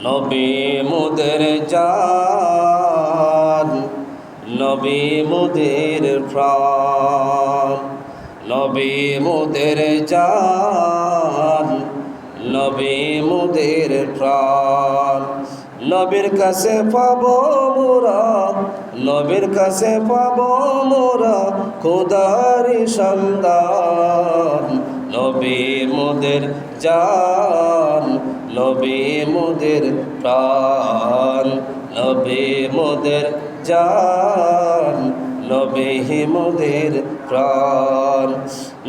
নবী মোদের জান, নবী মোদের প্রাণ। নবী মোদের জান, নবী মোদের প্রাণ। নবীর কাছে পাবো মোরা, নবীর কাছে পাবো মোরা খোদারি সন্ধান। নবী মোদের জান, নবী মোদের প্রাণ। নবী মোদের জান, নবী মোদের প্রাণ।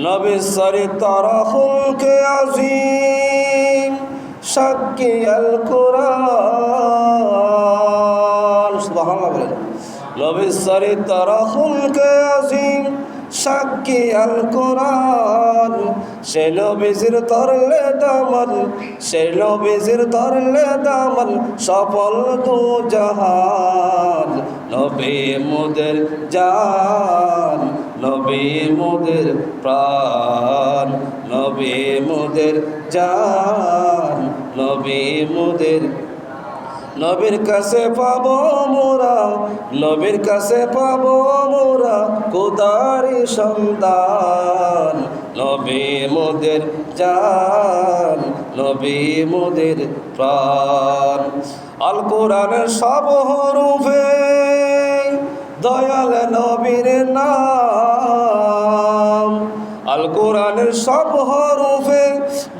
নবী চরিত্র খুলকে আজিম, সাক্ষী আল কুরআন। সুবহানাল্লাহ বলেন। নবী চরিত্র খুলকে আজিম, সাক্ষী আল কুরআন। সে নবীজির তরলে দামন, সে নবীজির তরলে দামন, সফল দু জাহান। নবী মোদের জান, নবী মোদের প্রাণ। নবী মোদের জান, নবী মোদের। নবীর কাছে পাবো মোরা, নবীর কাছে পাবো মোরা খোদারি সন্ধান। নবী মোদের জান, নবী মোদের প্রাণ। আল কোরআনের সব হরফে দয়াল নবীর নাম। আল কোরআনের সব হরফে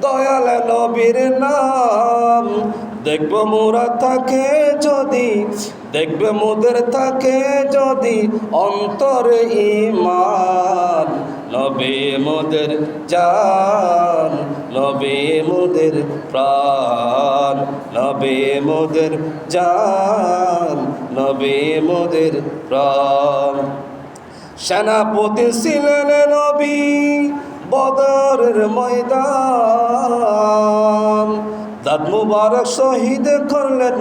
দয়াল নবীর নাম। দেখব মোরা তাকে যদি, দেখবে মোদের তাকে যদি অন্তরে ঈমান। নবী মোদের জান, নবী মোদের প্রাণ। নবী মোদের জান, নবী মোদের প্রাণ। সেনাপতি ছিলেন নবী বদরের ময়দান। দাঁত মুবারক শহীদ করলেন,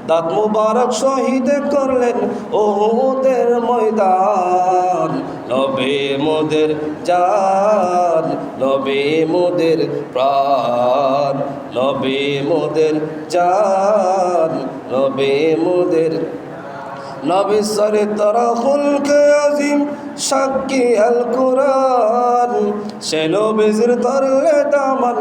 দাঁত মুবারক শহীদ করলেন ওহুদের ময়দান। নবী মোদের জান, নবী মোদের প্রাণ। নবী মোদের জান, নবী মোদের। নবী চরিত্র খুলকে আজিম, সাক্ষী আল কুরআন। সে নবীজির তরলে দামন,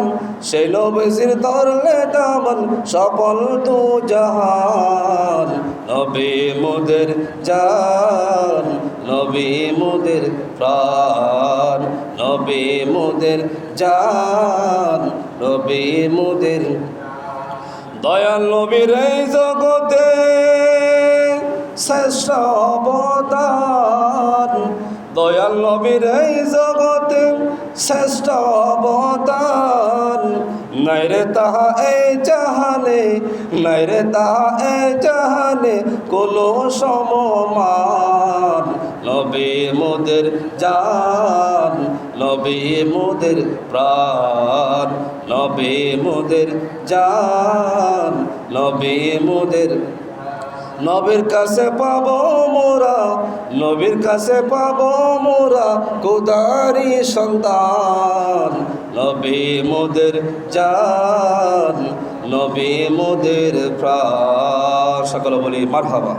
সে নবীজির তরলে দামন, সফল দু জাহান। নবী মোদের জান, নবী মোদের প্রাণ। নবী মোদের জান, নবী মোদের। দয়াল নবীর এই জগতে শ্রেষ্ঠ অবদান। দয়াল নবীর এই জগতে শ্রেষ্ঠ অবদান। নাইরে তাহা এই জাহানে, নাইরে তাহা এই জাহানে কোনো সমমান। নবী মোদের জান, নবী মোদের প্রাণ। নবী মোদের জান, নবী মোদের। নবীর কাছে পাবো মোরা, নবীর কাছে পাবো মোরা খোদারি সন্ধান। নবী মোদের জান, নবী মোদের প্রাণ। সকলে বলি মারহাবা।